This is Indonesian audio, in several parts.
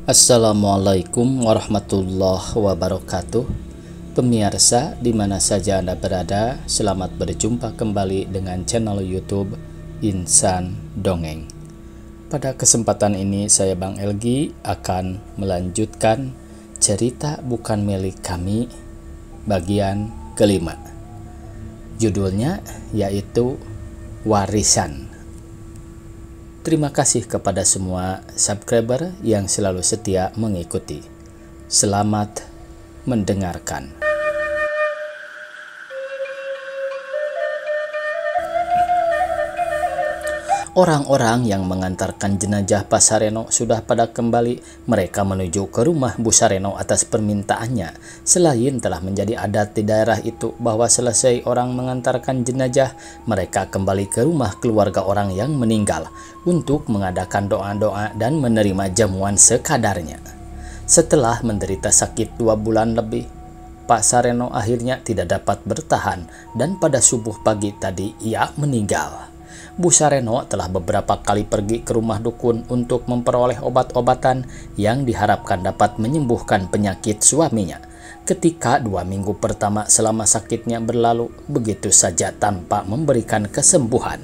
Assalamualaikum warahmatullahi wabarakatuh. Pemirsa di mana saja Anda berada, selamat berjumpa kembali dengan channel YouTube Insan Dongeng. Pada kesempatan ini saya Bang Elgi akan melanjutkan cerita bukan milik kami bagian kelima. Judulnya yaitu Warisan. Terima kasih kepada semua subscriber yang selalu setia mengikuti. Selamat mendengarkan. Orang-orang yang mengantarkan jenazah Pak Sareno sudah pada kembali. Mereka menuju ke rumah Bu Sareno atas permintaannya. Selain telah menjadi adat di daerah itu bahwa selesai orang mengantarkan jenazah, mereka kembali ke rumah keluarga orang yang meninggal untuk mengadakan doa-doa dan menerima jamuan sekadarnya. Setelah menderita sakit 2 bulan lebih, Pak Sareno akhirnya tidak dapat bertahan dan pada subuh pagi tadi ia meninggal. Bu Sareno telah beberapa kali pergi ke rumah dukun untuk memperoleh obat-obatan yang diharapkan dapat menyembuhkan penyakit suaminya. Ketika 2 minggu pertama selama sakitnya berlalu begitu saja tanpa memberikan kesembuhan,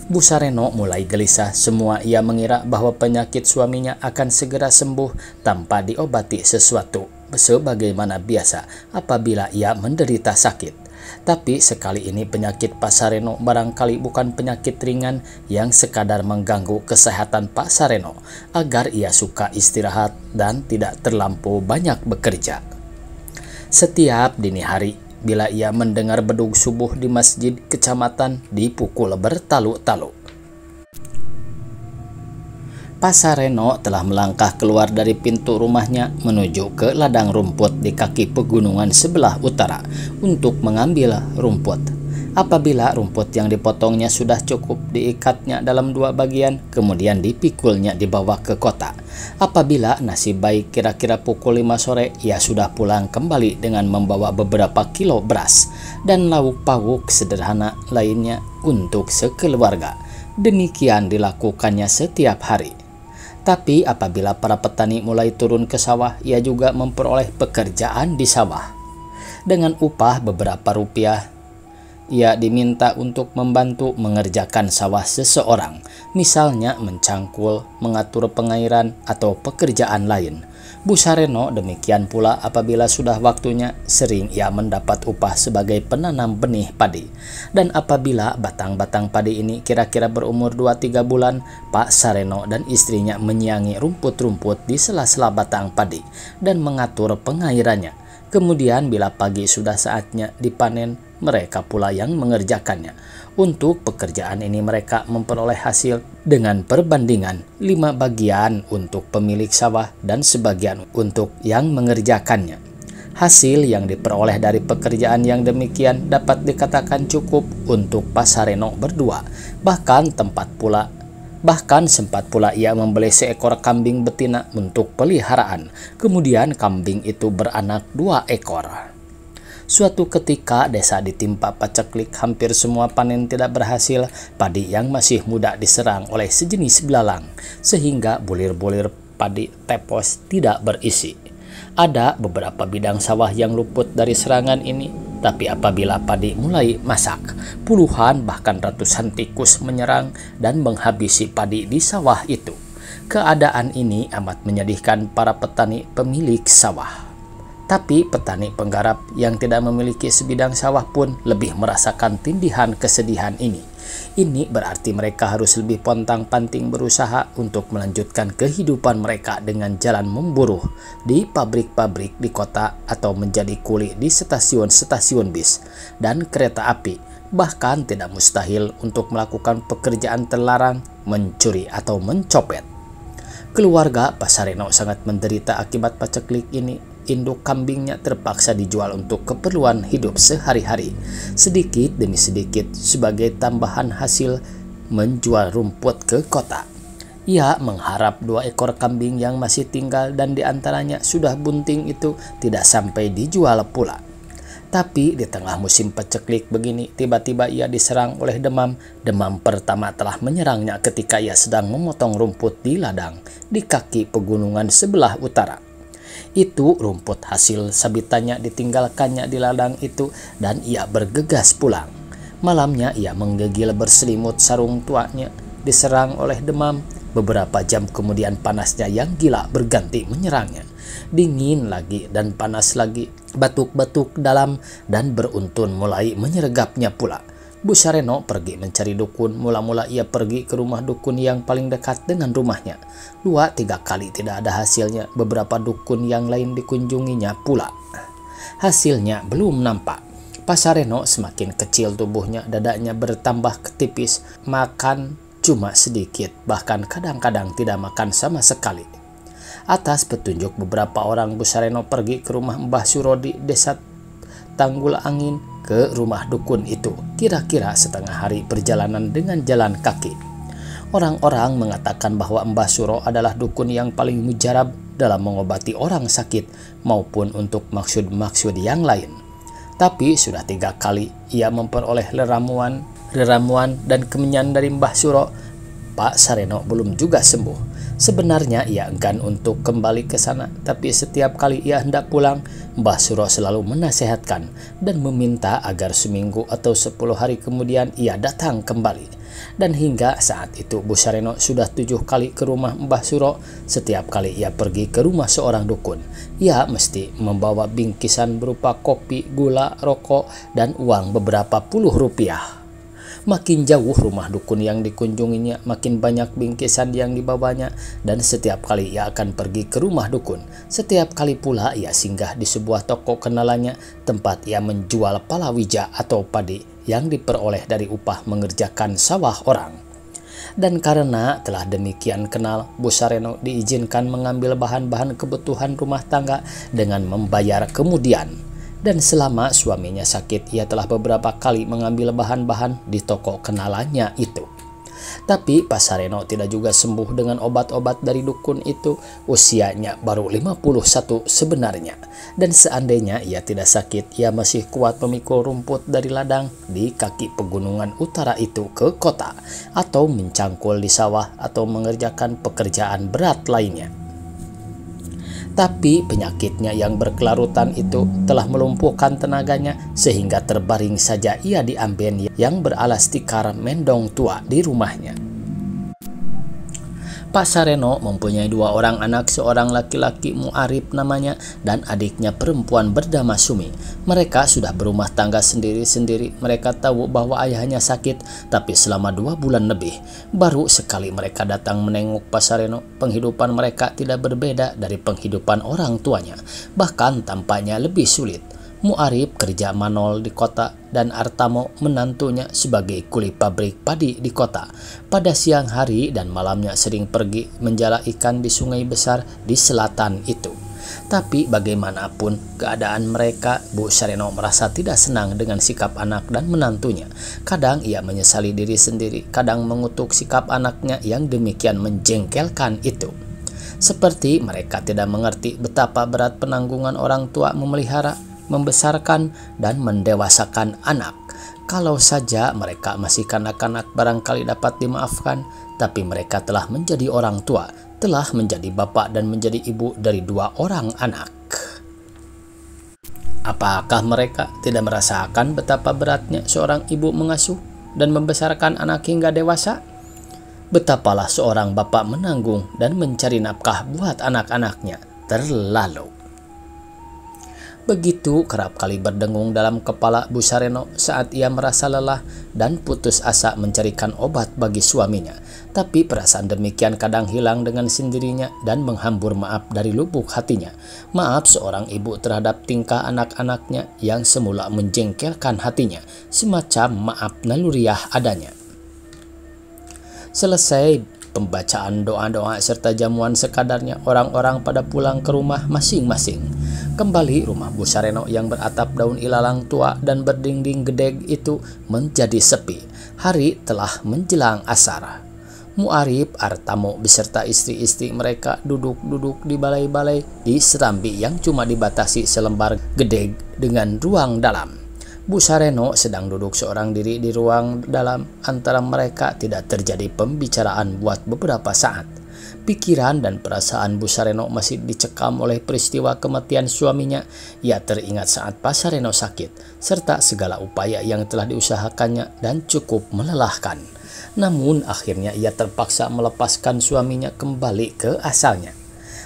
Bu Sareno mulai gelisah. Semua ia mengira bahwa penyakit suaminya akan segera sembuh tanpa diobati sesuatu sebagaimana biasa apabila ia menderita sakit. Tapi sekali ini penyakit Pak Sareno barangkali bukan penyakit ringan yang sekadar mengganggu kesehatan Pak Sareno agar ia suka istirahat dan tidak terlampau banyak bekerja. Setiap dini hari bila ia mendengar bedug subuh di masjid kecamatan dipukul bertalu-talu, Pak Sareno telah melangkah keluar dari pintu rumahnya menuju ke ladang rumput di kaki pegunungan sebelah utara untuk mengambil rumput. Apabila rumput yang dipotongnya sudah cukup, diikatnya dalam 2 bagian, kemudian dipikulnya dibawa ke kota. Apabila nasib baik kira-kira pukul 5 sore, ia sudah pulang kembali dengan membawa beberapa kilo beras dan lauk pauk sederhana lainnya untuk sekeluarga. Demikian dilakukannya setiap hari. Tapi apabila para petani mulai turun ke sawah, ia juga memperoleh pekerjaan di sawah. Dengan upah beberapa rupiah, ia diminta untuk membantu mengerjakan sawah seseorang, misalnya mencangkul, mengatur pengairan, atau pekerjaan lain. Bu Sareno demikian pula apabila sudah waktunya, sering ia mendapat upah sebagai penanam benih padi. Dan apabila batang-batang padi ini kira-kira berumur 2-3 bulan, Pak Sareno dan istrinya menyiangi rumput-rumput di sela-sela batang padi dan mengatur pengairannya. Kemudian bila pagi sudah saatnya dipanen, mereka pula yang mengerjakannya. Untuk pekerjaan ini mereka memperoleh hasil dengan perbandingan 5 bagian untuk pemilik sawah dan sebagian untuk yang mengerjakannya. Hasil yang diperoleh dari pekerjaan yang demikian dapat dikatakan cukup untuk Pak Sareno berdua. Bahkan sempat pula ia membeli seekor kambing betina untuk peliharaan. Kemudian kambing itu beranak 2 ekor. Suatu ketika desa ditimpa paceklik, hampir semua panen tidak berhasil. Padi yang masih muda diserang oleh sejenis belalang, sehingga bulir-bulir padi tepos tidak berisi. Ada beberapa bidang sawah yang luput dari serangan ini, tapi apabila padi mulai masak, puluhan bahkan ratusan tikus menyerang dan menghabisi padi di sawah itu. Keadaan ini amat menyedihkan para petani pemilik sawah. Tapi petani penggarap yang tidak memiliki sebidang sawah pun lebih merasakan tindihan kesedihan ini. Ini berarti mereka harus lebih pontang-panting berusaha untuk melanjutkan kehidupan mereka dengan jalan memburuh di pabrik-pabrik di kota atau menjadi kuli di stasiun-stasiun bis dan kereta api. Bahkan tidak mustahil untuk melakukan pekerjaan terlarang, mencuri atau mencopet. Keluarga Pak Sareno sangat menderita akibat paceklik ini. Induk kambingnya terpaksa dijual untuk keperluan hidup sehari-hari, sedikit demi sedikit sebagai tambahan hasil menjual rumput ke kota. Ia mengharap 2 ekor kambing yang masih tinggal dan diantaranya sudah bunting itu tidak sampai dijual pula. Tapi di tengah musim paceklik begini, tiba-tiba ia diserang oleh demam. Demam pertama telah menyerangnya ketika ia sedang memotong rumput di ladang di kaki pegunungan sebelah utara. Itu rumput hasil sabitannya ditinggalkannya di ladang itu dan ia bergegas pulang. Malamnya ia menggigil berselimut sarung tuanya, diserang oleh demam. Beberapa jam kemudian panasnya yang gila berganti menyerangnya. Dingin lagi dan panas lagi, batuk-batuk dalam dan beruntun mulai menyeregapnya pula. Bu Sareno pergi mencari dukun. Mula-mula ia pergi ke rumah dukun yang paling dekat dengan rumahnya. 2-3 kali tidak ada hasilnya. Beberapa dukun yang lain dikunjunginya pula. Hasilnya belum nampak. Pak Sareno semakin kecil tubuhnya, dadanya bertambah ketipis, makan cuma sedikit, bahkan kadang-kadang tidak makan sama sekali. Atas petunjuk beberapa orang, Bu Sareno pergi ke rumah Mbah Suro di desa Tanggul Angin, ke rumah dukun itu. Kira-kira setengah hari perjalanan dengan jalan kaki. Orang-orang mengatakan bahwa Mbah Suro adalah dukun yang paling mujarab dalam mengobati orang sakit maupun untuk maksud-maksud yang lain. Tapi sudah 3 kali ia memperoleh ramuan dan kemenyan dari Mbah Suro. Pak Sareno belum juga sembuh. Sebenarnya ia enggan untuk kembali ke sana, tapi setiap kali ia hendak pulang, Mbah Suro selalu menasehatkan dan meminta agar seminggu atau 10 hari kemudian ia datang kembali. Dan hingga saat itu Bu Sareno sudah 7 kali ke rumah Mbah Suro. Setiap kali ia pergi ke rumah seorang dukun, ia mesti membawa bingkisan berupa kopi, gula, rokok, dan uang beberapa puluh rupiah. Makin jauh rumah dukun yang dikunjunginya, makin banyak bingkisan yang dibawanya, dan setiap kali ia akan pergi ke rumah dukun, setiap kali pula ia singgah di sebuah toko kenalannya, tempat ia menjual palawija atau padi yang diperoleh dari upah mengerjakan sawah orang. Dan karena telah demikian kenal, Bu Sareno diizinkan mengambil bahan-bahan kebutuhan rumah tangga dengan membayar kemudian. Dan selama suaminya sakit, ia telah beberapa kali mengambil bahan-bahan di toko kenalannya itu. Tapi Pak Sareno tidak juga sembuh dengan obat-obat dari dukun itu. Usianya baru 51 sebenarnya. Dan seandainya ia tidak sakit, ia masih kuat memikul rumput dari ladang di kaki pegunungan utara itu ke kota, atau mencangkul di sawah, atau mengerjakan pekerjaan berat lainnya. Tapi penyakitnya yang berkelarutan itu telah melumpuhkan tenaganya, sehingga terbaring saja ia di amben yang beralas tikar mendong tua di rumahnya. Pak Sareno mempunyai 2 orang anak, seorang laki-laki Muarip namanya dan adiknya perempuan bernama Sumi. Mereka sudah berumah tangga sendiri-sendiri. Mereka tahu bahwa ayahnya sakit, tapi selama 2 bulan lebih baru sekali mereka datang menengok Pak Sareno. Penghidupan mereka tidak berbeda dari penghidupan orang tuanya, bahkan tampaknya lebih sulit. Muarip kerja manol di kota dan Artamo menantunya sebagai kuli pabrik padi di kota. Pada siang hari dan malamnya sering pergi menjala ikan di sungai besar di selatan itu. Tapi bagaimanapun keadaan mereka, Bu Sareno merasa tidak senang dengan sikap anak dan menantunya. Kadang ia menyesali diri sendiri, kadang mengutuk sikap anaknya yang demikian menjengkelkan itu. Seperti mereka tidak mengerti betapa berat penanggungan orang tua memelihara, membesarkan, dan mendewasakan anak. Kalau saja mereka masih kanak-kanak barangkali dapat dimaafkan, tapi mereka telah menjadi orang tua, telah menjadi bapak dan menjadi ibu dari 2 orang anak. Apakah mereka tidak merasakan betapa beratnya seorang ibu mengasuh dan membesarkan anak hingga dewasa? Betapalah seorang bapak menanggung dan mencari nafkah buat anak-anaknya terlalu. Begitu kerap kali berdengung dalam kepala Bu Sareno saat ia merasa lelah dan putus asa mencarikan obat bagi suaminya. Tapi perasaan demikian kadang hilang dengan sendirinya dan menghambur maaf dari lubuk hatinya. Maaf seorang ibu terhadap tingkah anak-anaknya yang semula menjengkelkan hatinya, semacam maaf naluriah adanya. Selesai pembacaan doa-doa serta jamuan sekadarnya, orang-orang pada pulang ke rumah masing-masing. Kembali rumah Bu Sareno yang beratap daun ilalang tua dan berdinding gedeg itu menjadi sepi. Hari telah menjelang asar. Muarif, Artamo beserta istri-istri mereka duduk-duduk di balai-balai di serambi yang cuma dibatasi selembar gede dengan ruang dalam. Bu Sareno sedang duduk seorang diri di ruang dalam. Antara mereka tidak terjadi pembicaraan buat beberapa saat. Pikiran dan perasaan Bu Sareno masih dicekam oleh peristiwa kematian suaminya. Ia teringat saat Pak Sareno sakit, serta segala upaya yang telah diusahakannya dan cukup melelahkan. Namun akhirnya ia terpaksa melepaskan suaminya kembali ke asalnya.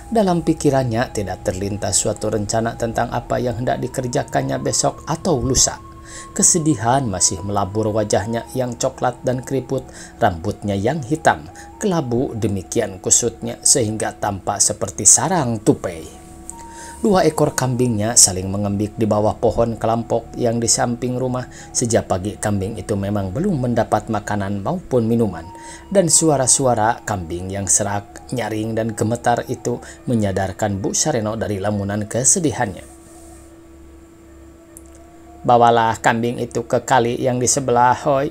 Dalam pikirannya tidak terlintas suatu rencana tentang apa yang hendak dikerjakannya besok atau lusa. Kesedihan masih melabur wajahnya yang coklat dan keriput, rambutnya yang hitam, kelabu demikian kusutnya sehingga tampak seperti sarang tupai. 2 ekor kambingnya saling mengembik di bawah pohon kelampok yang di samping rumah. Sejak pagi kambing itu memang belum mendapat makanan maupun minuman. Dan suara-suara kambing yang serak, nyaring dan gemetar itu menyadarkan Bu Sareno dari lamunan kesedihannya. "Bawalah kambing itu ke kali yang di sebelah, hoi.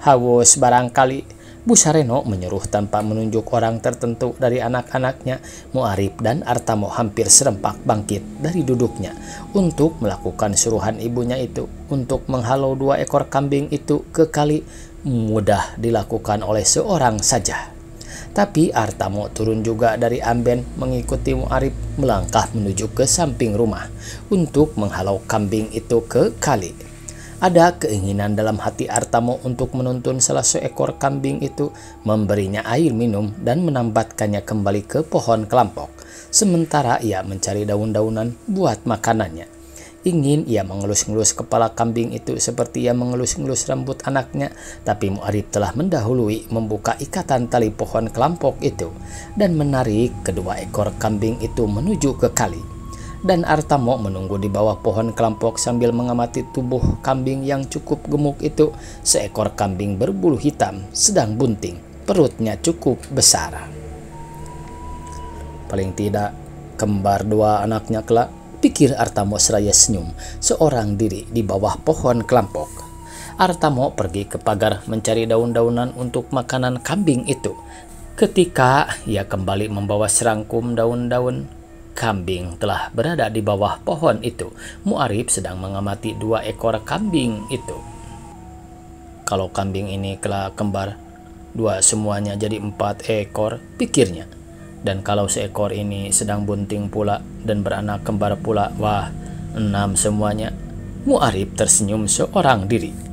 Haus barangkali." Bu Sareno menyuruh tanpa menunjuk orang tertentu dari anak-anaknya. Muarif dan Artamo hampir serempak bangkit dari duduknya untuk melakukan suruhan ibunya itu untuk menghalau 2 ekor kambing itu ke kali. Mudah dilakukan oleh seorang saja. Tapi Artamo turun juga dari amben mengikuti Muarif melangkah menuju ke samping rumah untuk menghalau kambing itu ke kali. Ada keinginan dalam hati Artamo untuk menuntun salah seekor kambing itu, memberinya air minum dan menambatkannya kembali ke pohon kelampok. Sementara ia mencari daun-daunan buat makanannya. Ingin ia mengelus-ngelus kepala kambing itu seperti ia mengelus-ngelus rambut anaknya, tapi Muarif telah mendahului membuka ikatan tali pohon kelampok itu dan menarik kedua ekor kambing itu menuju ke kali. Dan Artamo menunggu di bawah pohon kelampok sambil mengamati tubuh kambing yang cukup gemuk itu. Seekor kambing berbulu hitam, sedang bunting, perutnya cukup besar. Paling tidak kembar 2 anaknya kelak, pikir Artamo seraya senyum, seorang diri di bawah pohon kelampok. Artamo pergi ke pagar mencari daun-daunan untuk makanan kambing itu. Ketika ia kembali membawa serangkum daun-daun, kambing telah berada di bawah pohon itu. Muarif sedang mengamati 2 ekor kambing itu. Kalau kambing ini kelak kembar, 2 semuanya jadi 4 ekor, pikirnya. Dan kalau seekor ini sedang bunting pula dan beranak kembar pula, wah, 6 semuanya. Muarif tersenyum seorang diri.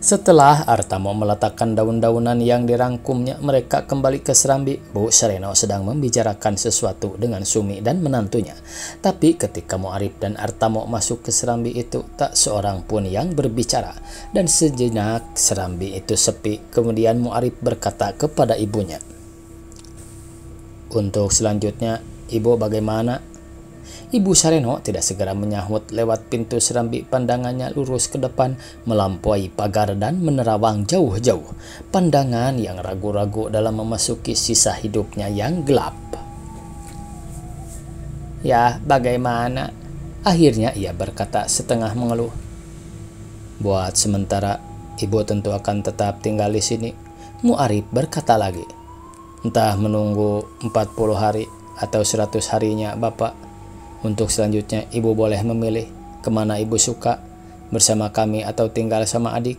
Setelah Artamo meletakkan daun-daunan yang dirangkumnya, mereka kembali ke serambi. Bu Sareno sedang membicarakan sesuatu dengan Sumi dan menantunya. Tapi ketika Muarif dan Artamo masuk ke serambi itu, tak seorang pun yang berbicara. Dan sejenak serambi itu sepi. Kemudian Muarif berkata kepada ibunya, "Untuk selanjutnya, Ibu bagaimana?" Ibu Sareno tidak segera menyahut. Lewat pintu serambi pandangannya lurus ke depan, melampaui pagar dan menerawang jauh-jauh. Pandangan yang ragu-ragu dalam memasuki sisa hidupnya yang gelap. "Ya, bagaimana?" Akhirnya ia berkata setengah mengeluh. "Buat sementara, Ibu tentu akan tetap tinggal di sini." Muarif berkata lagi, "Entah menunggu 40 hari atau 100 harinya Bapak. Untuk selanjutnya Ibu boleh memilih kemana Ibu suka, bersama kami atau tinggal sama adik."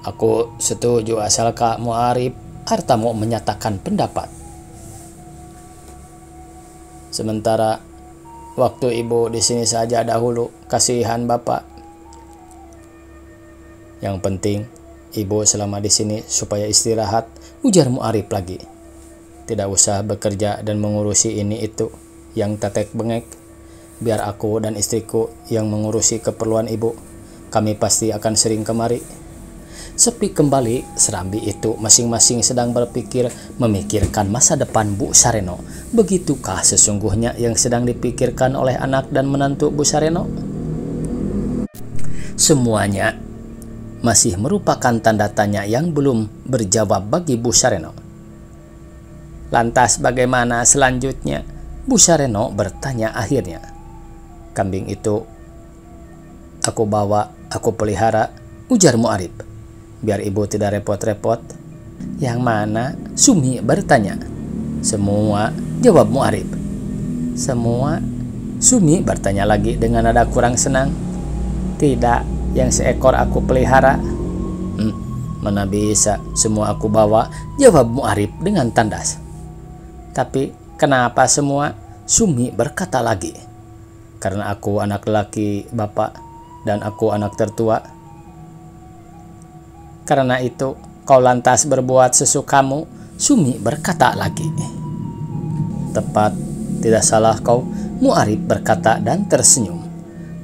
"Aku setuju asal Kak Muarif," Artamo menyatakan pendapat. "Sementara waktu Ibu di sini saja dahulu, kasihan Bapak. Yang penting Ibu selama di sini supaya istirahat," ujar Muarif lagi. "Tidak usah bekerja dan mengurusi ini itu yang tetek bengek. Biar aku dan istriku yang mengurusi keperluan Ibu. Kami pasti akan sering kemari." Sepi kembali serambi itu, masing-masing sedang memikirkan masa depan Bu Sareno. Begitukah sesungguhnya yang sedang dipikirkan oleh anak dan menantu Bu Sareno? Semuanya masih merupakan tanda tanya yang belum berjawab bagi Bu Sareno. "Lantas bagaimana selanjutnya?" Bu Sareno bertanya akhirnya. "Kambing itu aku pelihara," ujar Muarif. "Biar Ibu tidak repot-repot. Yang mana? Sumi bertanya. Semua, jawab Mu'arib. Semua? Sumi bertanya lagi dengan nada kurang senang. Tidak, yang seekor aku pelihara. Mana bisa, semua aku bawa, jawab Mu'arib dengan tandas. Tapi kenapa semua? Sumi berkata lagi. Karena aku anak lelaki bapak dan aku anak tertua. Karena itu kau lantas berbuat sesukamu, Sumi berkata lagi. Tepat, tidak salah kau, Mu'arib berkata dan tersenyum.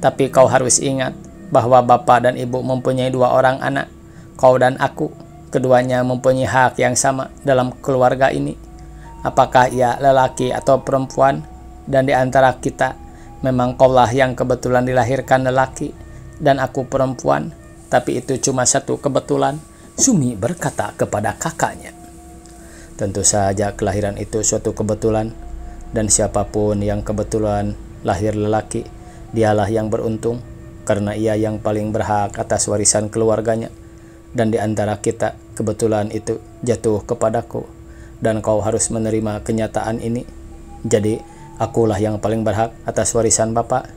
Tapi kau harus ingat bahwa bapak dan ibu mempunyai 2 orang anak. Kau dan aku, keduanya mempunyai hak yang sama dalam keluarga ini. Apakah ia lelaki atau perempuan? Dan di antara kita, memang kaulah yang kebetulan dilahirkan lelaki dan aku perempuan. Tapi itu cuma satu kebetulan, Sumi berkata kepada kakaknya. Tentu saja kelahiran itu suatu kebetulan, dan siapapun yang kebetulan lahir lelaki, dialah yang beruntung, karena ia yang paling berhak atas warisan keluarganya. Dan di antara kita, kebetulan itu jatuh kepadaku, dan kau harus menerima kenyataan ini. Jadi, akulah yang paling berhak atas warisan bapak.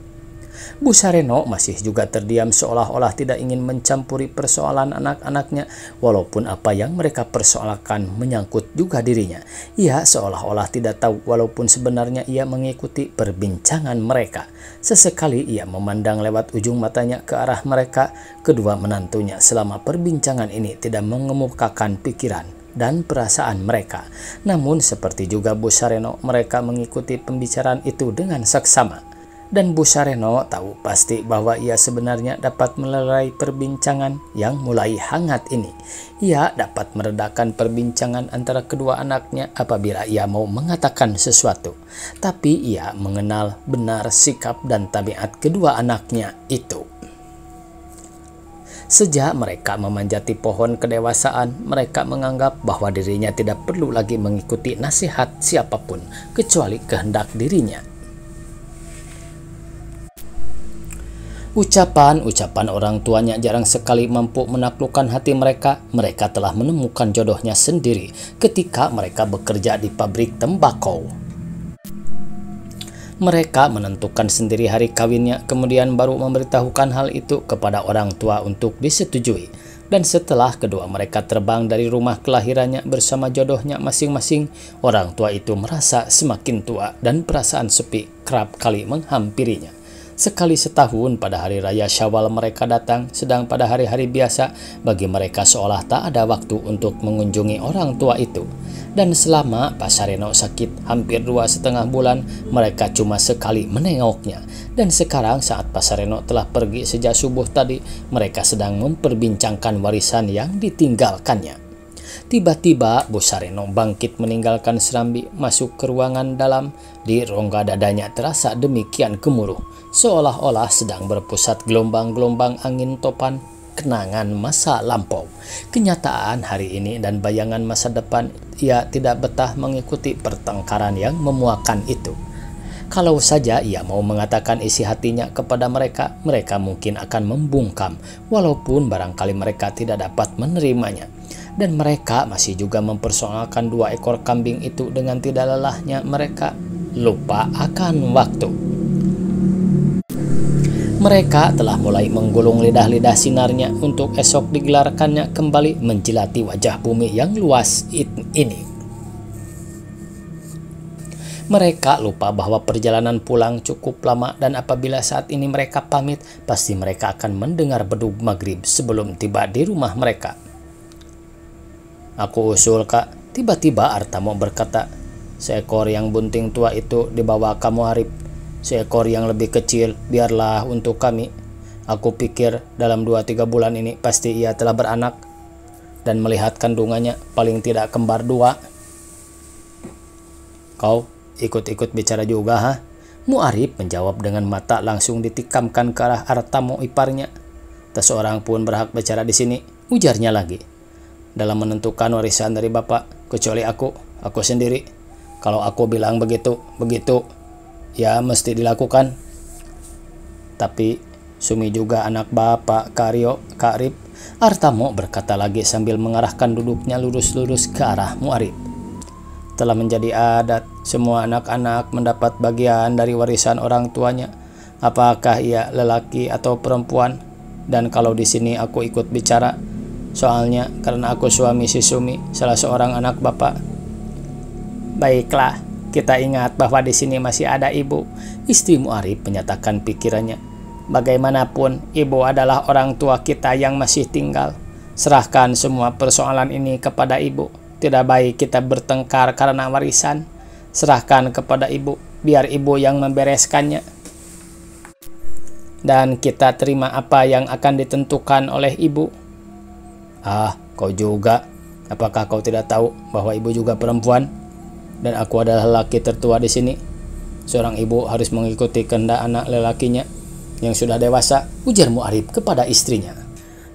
Bu Sareno masih juga terdiam seolah-olah tidak ingin mencampuri persoalan anak-anaknya, walaupun apa yang mereka persoalkan menyangkut juga dirinya. Ia seolah-olah tidak tahu walaupun sebenarnya ia mengikuti perbincangan mereka. Sesekali ia memandang lewat ujung matanya ke arah mereka. Kedua menantunya selama perbincangan ini tidak mengemukakan pikiran dan perasaan mereka. Namun seperti juga Bu Sareno, mereka mengikuti pembicaraan itu dengan seksama. Dan Bu Sareno tahu pasti bahwa ia sebenarnya dapat melerai perbincangan yang mulai hangat ini. Ia dapat meredakan perbincangan antara kedua anaknya apabila ia mau mengatakan sesuatu. Tapi ia mengenal benar sikap dan tabiat kedua anaknya itu. Sejak mereka memanjati pohon kedewasaan, mereka menganggap bahwa dirinya tidak perlu lagi mengikuti nasihat siapapun kecuali kehendak dirinya. Ucapan-ucapan orang tuanya jarang sekali mampu menaklukkan hati mereka. Mereka telah menemukan jodohnya sendiri ketika mereka bekerja di pabrik tembakau. Mereka menentukan sendiri hari kawinnya, kemudian baru memberitahukan hal itu kepada orang tua untuk disetujui. Dan setelah kedua mereka terbang dari rumah kelahirannya bersama jodohnya masing-masing, orang tua itu merasa semakin tua dan perasaan sepi kerap kali menghampirinya. Sekali setahun pada hari raya Syawal mereka datang, sedang pada hari-hari biasa bagi mereka seolah tak ada waktu untuk mengunjungi orang tua itu. Dan selama Pak Sareno sakit hampir 2,5 bulan, mereka cuma sekali menengoknya. Dan sekarang saat Pak Sareno telah pergi sejak subuh tadi, mereka sedang memperbincangkan warisan yang ditinggalkannya. Tiba-tiba Bu Sareno bangkit meninggalkan serambi, masuk ke ruangan dalam. Di rongga dadanya terasa demikian gemuruh, seolah-olah sedang berpusat gelombang-gelombang angin topan kenangan masa lampau. Kenyataan hari ini dan bayangan masa depan, ia tidak betah mengikuti pertengkaran yang memuakan itu. Kalau saja ia mau mengatakan isi hatinya kepada mereka, mereka mungkin akan membungkam, walaupun barangkali mereka tidak dapat menerimanya. Dan mereka masih juga mempersoalkan 2 ekor kambing itu dengan tidak lelahnya mereka lupa akan waktu. Mereka telah mulai menggulung lidah-lidah sinarnya untuk esok digelarkannya kembali menjilati wajah bumi yang luas ini. Mereka lupa bahwa perjalanan pulang cukup lama dan apabila saat ini mereka pamit, pasti mereka akan mendengar bedug maghrib sebelum tiba di rumah mereka. Aku usul, Kak, tiba-tiba Artamo berkata. Seekor yang bunting tua itu dibawa kamu Arif. Seekor yang lebih kecil biarlah untuk kami. Aku pikir dalam 2-3 bulan ini pasti ia telah beranak. Dan melihat kandungannya paling tidak kembar 2. Kau ikut-ikut bicara juga, ha? Mu'arif menjawab dengan mata langsung ditikamkan ke arah Artamo iparnya. Tak seorang pun berhak bicara di sini, ujarnya lagi. Dalam menentukan warisan dari bapak, kecuali aku sendiri. Kalau aku bilang begitu, ya mesti dilakukan. Tapi Sumi juga anak bapak, Kak Arif. Artamo berkata lagi sambil mengarahkan duduknya lurus-lurus ke arah Muarib. Telah menjadi adat semua anak-anak mendapat bagian dari warisan orang tuanya, apakah ia lelaki atau perempuan. Dan kalau di sini aku ikut bicara, soalnya karena aku suami si Sumi, salah seorang anak bapak. Baiklah, kita ingat bahwa di sini masih ada ibu. Istri Muarib menyatakan pikirannya. Bagaimanapun, ibu adalah orang tua kita yang masih tinggal. Serahkan semua persoalan ini kepada ibu. Tidak baik kita bertengkar karena warisan. Serahkan kepada ibu, biar ibu yang membereskannya. Dan kita terima apa yang akan ditentukan oleh ibu. Ah, kau juga. Apakah kau tidak tahu bahwa ibu juga perempuan? Dan aku adalah lelaki tertua di sini. Seorang ibu harus mengikuti kehendak anak lelakinya yang sudah dewasa, ujar Muarib kepada istrinya.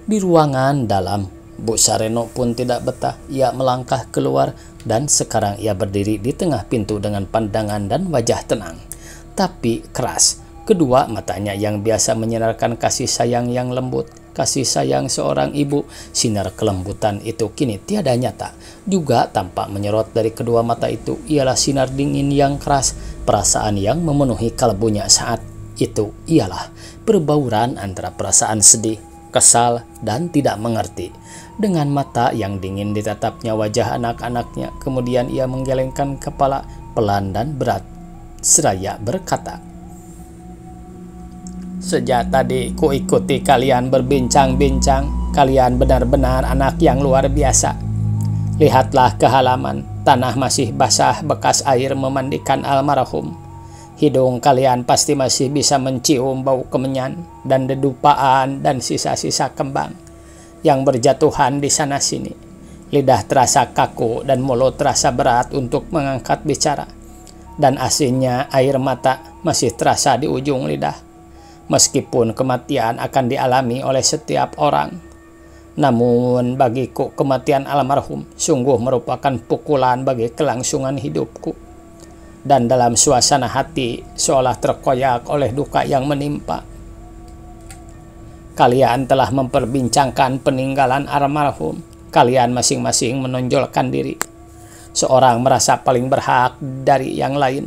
Di ruangan dalam, Bu Sareno pun tidak betah. Ia melangkah keluar dan sekarang ia berdiri di tengah pintu dengan pandangan dan wajah tenang, tapi keras. Kedua matanya yang biasa menyinarkan kasih sayang yang lembut, kasih sayang seorang ibu, sinar kelembutan itu kini tiada nyata. Juga tampak menyorot dari kedua mata itu ialah sinar dingin yang keras. Perasaan yang memenuhi kalbunya saat itu ialah perbauran antara perasaan sedih, kesal, dan tidak mengerti. Dengan mata yang dingin ditatapnya wajah anak-anaknya, kemudian ia menggelengkan kepala pelan dan berat, seraya berkata, "Sejak tadi ku ikuti kalian berbincang-bincang. Kalian benar-benar anak yang luar biasa. Lihatlah ke halaman, tanah masih basah bekas air memandikan almarhum. Hidung kalian pasti masih bisa mencium bau kemenyan dan dedupaan dan sisa-sisa kembang yang berjatuhan di sana-sini. Lidah terasa kaku dan mulut terasa berat untuk mengangkat bicara. Dan asinnya air mata masih terasa di ujung lidah. Meskipun kematian akan dialami oleh setiap orang, namun bagiku kematian almarhum sungguh merupakan pukulan bagi kelangsungan hidupku. Dan dalam suasana hati seolah terkoyak oleh duka yang menimpa. Kalian telah memperbincangkan peninggalan almarhum. Kalian masing-masing menonjolkan diri. Seorang merasa paling berhak dari yang lain.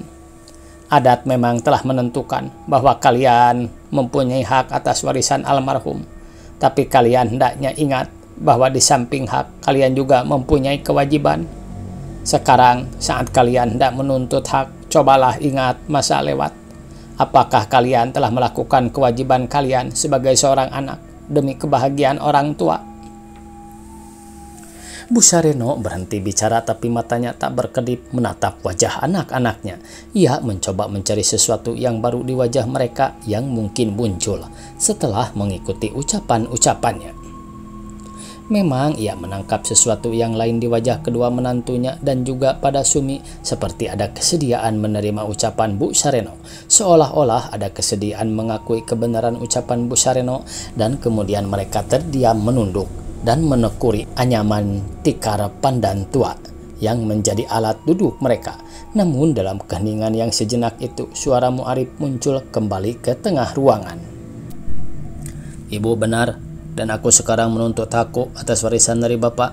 Adat memang telah menentukan bahwa kalian mempunyai hak atas warisan almarhum. Tapi kalian hendaknya ingat bahwa di samping hak, kalian juga mempunyai kewajiban. Sekarang saat kalian hendak menuntut hak, cobalah ingat masa lewat. Apakah kalian telah melakukan kewajiban kalian sebagai seorang anak demi kebahagiaan orang tua? Bu Sareno berhenti bicara tapi matanya tak berkedip menatap wajah anak-anaknya. Ia mencoba mencari sesuatu yang baru di wajah mereka yang mungkin muncul setelah mengikuti ucapan-ucapannya. Memang ia menangkap sesuatu yang lain di wajah kedua menantunya dan juga pada Sumi, seperti ada kesediaan menerima ucapan Bu Sareno. Seolah-olah ada kesediaan mengakui kebenaran ucapan Bu Sareno dan kemudian mereka terdiam menunduk dan menekuri anyaman tikar pandan tua yang menjadi alat duduk mereka. Namun dalam keheningan yang sejenak itu, suara Muarib muncul kembali ke tengah ruangan. Ibu benar. Dan aku sekarang menuntut hakku atas warisan dari bapak,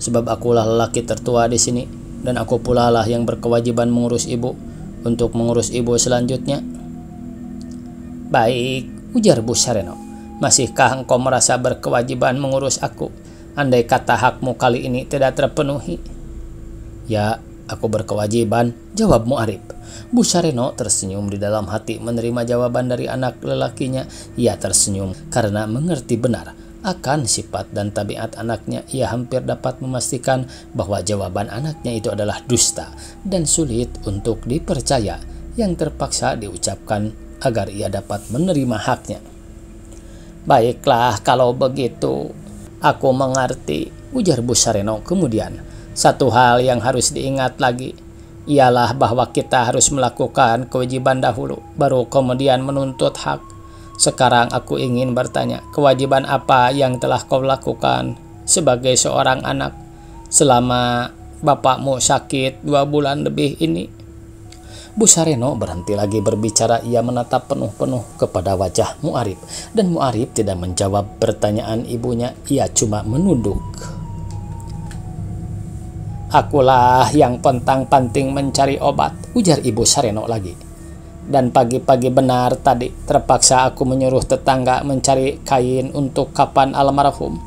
sebab akulah lelaki tertua di sini, dan aku pula lah yang berkewajiban mengurus ibu untuk mengurus ibu selanjutnya. Baik, ujar Bu Sareno. Masihkah engkau merasa berkewajiban mengurus aku, andai kata hakmu kali ini tidak terpenuhi? Ya, aku berkewajiban, jawab Muarib. Bu Sareno tersenyum di dalam hati menerima jawaban dari anak lelakinya. Ia tersenyum karena mengerti benar akan sifat dan tabiat anaknya. Ia hampir dapat memastikan bahwa jawaban anaknya itu adalah dusta dan sulit untuk dipercaya, yang terpaksa diucapkan agar ia dapat menerima haknya. Baiklah kalau begitu, aku mengerti, ujar Bu Sareno kemudian. Satu hal yang harus diingat lagi ialah bahwa kita harus melakukan kewajiban dahulu, baru kemudian menuntut hak. Sekarang aku ingin bertanya, kewajiban apa yang telah kau lakukan sebagai seorang anak selama bapakmu sakit 2 bulan lebih ini? Bu Sareno berhenti lagi berbicara. Ia menatap penuh-penuh kepada wajah Muarif, dan Muarif tidak menjawab pertanyaan ibunya. Ia cuma menunduk. "Akulah yang pontang-panting mencari obat," ujar Ibu Sareno lagi. "Dan pagi-pagi benar tadi terpaksa aku menyuruh tetangga mencari kain untuk kapan almarhum.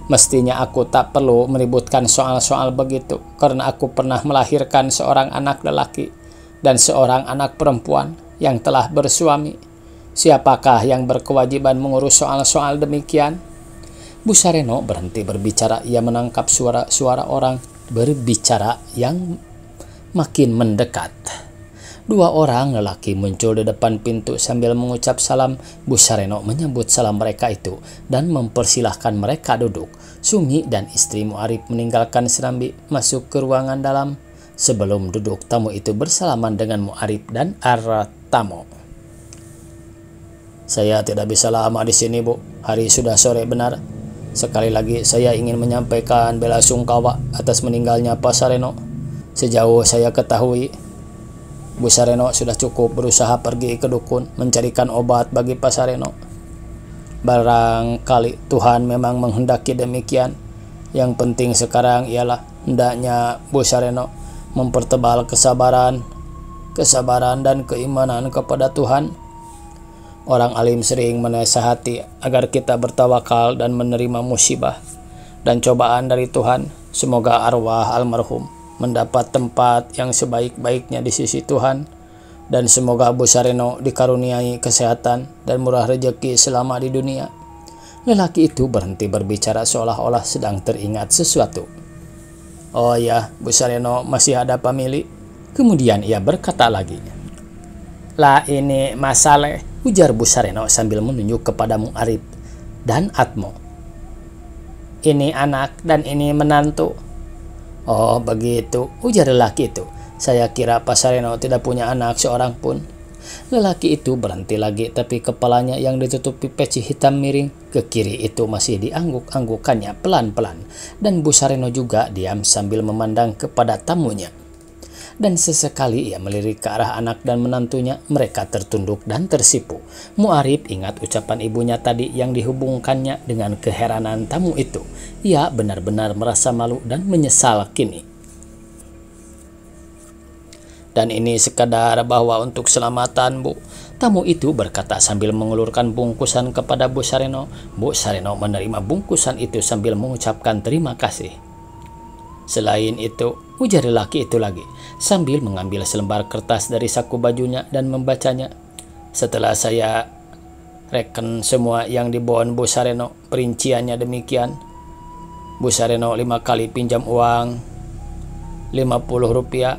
Mestinya aku tak perlu meributkan soal-soal begitu, karena aku pernah melahirkan seorang anak lelaki dan seorang anak perempuan yang telah bersuami. Siapakah yang berkewajiban mengurus soal-soal demikian?" Bu Sareno berhenti berbicara. Ia menangkap suara-suara orang berbicara yang makin mendekat. 2 orang lelaki muncul di depan pintu sambil mengucap salam. Bu Sareno menyambut salam mereka itu dan mempersilahkan mereka duduk. Sumi dan istri Muarif meninggalkan serambi masuk ke ruangan dalam. Sebelum duduk, tamu itu bersalaman dengan Muarif dan Artamo. "Saya tidak bisa lama di sini, Bu. Hari sudah sore benar. Sekali lagi saya ingin menyampaikan bela sungkawa atas meninggalnya Pak Sareno. Sejauh saya ketahui, Bu Sareno sudah cukup berusaha pergi ke dukun mencarikan obat bagi Pak Sareno. Barangkali Tuhan memang menghendaki demikian. Yang penting sekarang ialah hendaknya Bu Sareno mempertebal kesabaran dan keimanan kepada Tuhan. Orang alim sering menasihati agar kita bertawakal dan menerima musibah dan cobaan dari Tuhan. Semoga arwah almarhum mendapat tempat yang sebaik-baiknya di sisi Tuhan, dan semoga Bu Sareno dikaruniai kesehatan dan murah rezeki selama di dunia." Lelaki itu berhenti berbicara seolah-olah sedang teringat sesuatu. "Oh ya, Bu Sareno masih ada pemilik." Kemudian ia berkata lagi. "Lah ini Mas Saleh," ujar Bu Sareno sambil menunjuk kepada Muarif dan Atmo. "Ini anak dan ini menantu." "Oh begitu," ujar lelaki itu. "Saya kira Pak Sareno tidak punya anak seorang pun." Lelaki itu berhenti lagi, tapi kepalanya yang ditutupi peci hitam miring ke kiri itu masih diangguk-anggukannya pelan-pelan, dan Bu Sareno juga diam sambil memandang kepada tamunya. Dan sesekali ia melirik ke arah anak dan menantunya. Mereka tertunduk dan tersipu. Muarif ingat ucapan ibunya tadi yang dihubungkannya dengan keheranan tamu itu. Ia benar-benar merasa malu dan menyesal kini. "Dan ini sekadar bahwa untuk keselamatan, Bu," tamu itu berkata sambil mengulurkan bungkusan kepada Bu Sareno. Bu Sareno menerima bungkusan itu sambil mengucapkan terima kasih. "Selain itu," ujar lelaki itu lagi, sambil mengambil selembar kertas dari saku bajunya dan membacanya. "Setelah saya reken semua yang dibawa Bu Sareno, perinciannya demikian. Bu Sareno 5 kali pinjam uang Rp50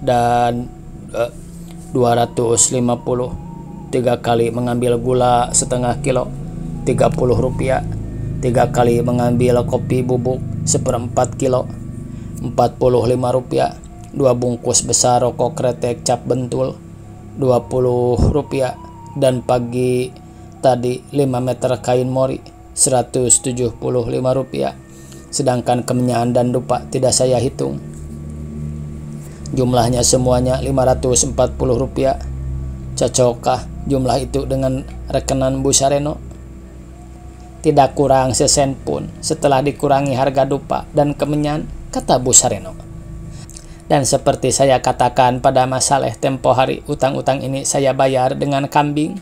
dan 250. 3 kali mengambil gula setengah kilo Rp30. 3 kali mengambil kopi bubuk 1/4 kilo Rp45. 2 bungkus besar rokok kretek cap bentul Rp20. Dan pagi tadi 5 meter kain mori Rp175. Sedangkan kemenyan dan dupa tidak saya hitung. Jumlahnya semuanya Rp540. Cocokkah jumlah itu dengan rekenan Bu Sareno?" "Tidak kurang sesen pun setelah dikurangi harga dupa dan kemenyan," kata Bu Sareno. "Dan seperti saya katakan pada Mas Saleh tempo hari, utang-utang ini saya bayar dengan kambing."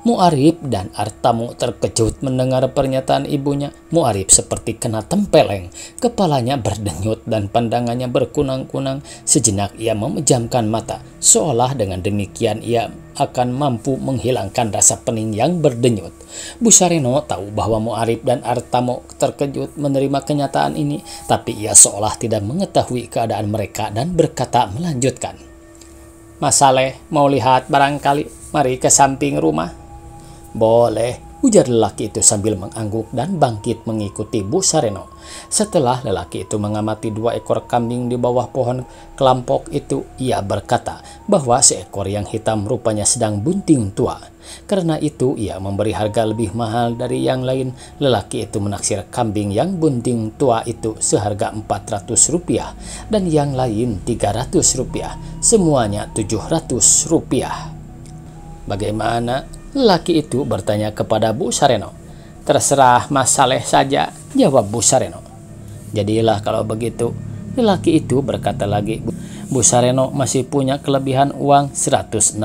Muarif dan Artamo terkejut mendengar pernyataan ibunya. Muarif seperti kena tempeleng. Kepalanya berdenyut dan pandangannya berkunang-kunang. Sejenak ia memejamkan mata, seolah dengan demikian ia akan mampu menghilangkan rasa pening yang berdenyut. Bu Sareno tahu bahwa Muarif dan Artamo terkejut menerima kenyataan ini, tapi ia seolah tidak mengetahui keadaan mereka dan berkata melanjutkan. "Mas Saleh mau lihat barangkali? Mari ke samping rumah." "Boleh," ujar lelaki itu sambil mengangguk dan bangkit mengikuti Bu Sareno. Setelah lelaki itu mengamati 2 ekor kambing di bawah pohon kelampok itu, ia berkata bahwa seekor yang hitam rupanya sedang bunting tua. Karena itu ia memberi harga lebih mahal dari yang lain. Lelaki itu menaksir kambing yang bunting tua itu seharga Rp400 dan yang lain Rp300, semuanya Rp700. Bagaimana? Lelaki itu bertanya kepada Bu Sareno. Terserah Mas Saleh saja, jawab Bu Sareno. Jadilah kalau begitu, lelaki itu berkata lagi. Bu Sareno masih punya kelebihan uang Rp160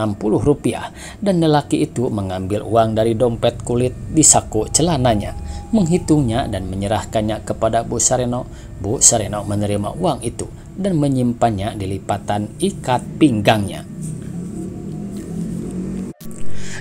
dan lelaki itu mengambil uang dari dompet kulit di saku celananya, menghitungnya dan menyerahkannya kepada Bu Sareno. Bu Sareno menerima uang itu dan menyimpannya di lipatan ikat pinggangnya.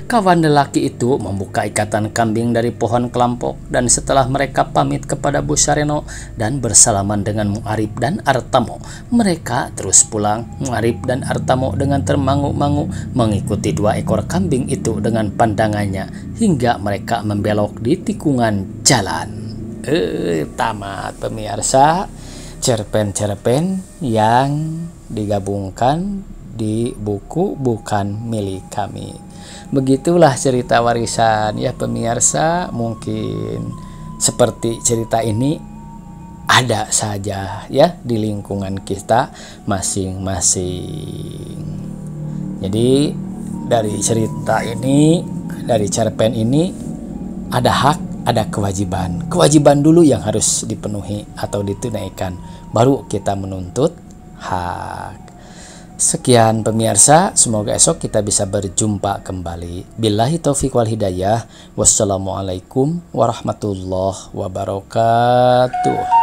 Kawan lelaki itu membuka ikatan kambing dari pohon kelampok, dan setelah mereka pamit kepada Bu Sareno dan bersalaman dengan Muarib dan Artamo, mereka terus pulang. Muarib dan Artamo dengan termangu-mangu mengikuti 2 ekor kambing itu dengan pandangannya hingga mereka membelok di tikungan jalan. Tamat pemirsa, cerpen-cerpen yang digabungkan di buku Bukan Milik Kami. Begitulah cerita warisan ya pemirsa. Mungkin seperti cerita ini ada saja ya di lingkungan kita masing-masing. Jadi dari cerita ini, dari cerpen ini, ada hak, ada kewajiban. Kewajiban dulu yang harus dipenuhi atau ditunaikan, baru kita menuntut hak. Sekian pemirsa, semoga esok kita bisa berjumpa kembali. Billahi taufiq wal hidayah. Wassalamualaikum warahmatullahi wabarakatuh.